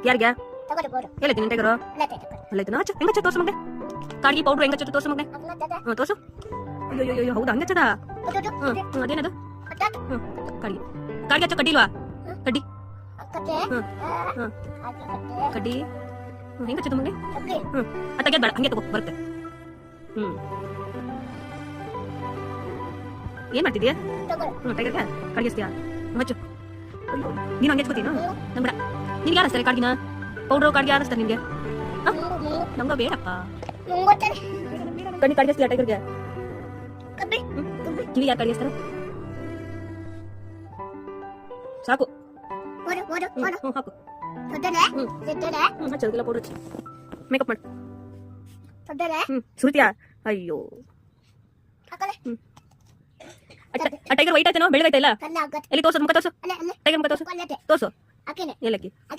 ಯಾರಿಗೆ ಹೇಳಿದ್ದೀನಿ ಟೈಗರು ಅಲ್ಲೈತನ ಹಚ್ಚ ಹೆಂಗ ತೋರ್ಸು ಮಗನೆ ಕಾಡಿಗೆ ಪೌಡ್ರ್ ಹೆಂಗ ತೋರ್ಸು ಮಗನೆ ತೋರ್ಸು ಅಯ್ಯೋ ಹೌದಾ ಹಂಗಚ್ಚದ ಅದೇನದು ಕಾಡಿಗೆ ಕಾಡಿಗೆ ಹಚ್ಚ ಕಡ್ಡಿ ಇಲ್ವಾ ಕಡ್ಡಿ ಕಡ್ಡಿ ಹೆಂಗ ಹಚ್ಚದು ಮಗನೆ ತೆಗೆದ್ ಬೇಡ ಹಂಗೆ ತಗೋ ಬರುತ್ತೆ ಏನ್ ಮಾಡ್ತಿದ್ಯಾ ಟೈಗರ್ಗೆ ಕಾಡಿಗೆ ಹಚ್ತೀಯಾ ಹಚ್ಚು ನೀನು ಹಂಗೆ ಹಚ್ಕೋತೀನ ನಂಗೆ ಬೇಡ ನಿನ್ಗೆ ಯಾರು ಹಚ್ತಾರೆ ಕಾಡಿನ ಪೌಡ್ರು ಕಾಡಿಗೆ ಯಾರು ಹಚ್ತಾರೆ ನಿನ್ಗೆ ನಮ್ಗೆ ಬೇಡಪ್ಪ ಕಣ್ಣಿ ಕಾಡಿಗೆ ಹಚ್ತೀಯಾ ಟೈಗರ್ಗೆ ಕಿವಿ ಯಾರು ಕಾಡಿಗೆ ಹಚ್ತಾರೆ ಸಾಕು ಹಾಕು ಹಚ್ಚೋದಿಲ್ಲ ಪೌಡ್ರ್ ಹಚ್ಚಿ ಮೇಕಪ್ ಮಾಡು ಸುರಿತೀಯಾ ಅಯ್ಯೋ ಆ ಟೈಗರ್ ವೈಟ್ ಆಯ್ತೇನೋ ಬೆಳಗೈತೆ ಇಲ್ಲ ಎಲ್ಲಿ ತೋರ್ಸು ಮುಖ ತೋರ್ಸು ಟೈಗರ್ ಮುಖ ತೋರ್ಸು ಎಲ್ಲಕ್ಕೆ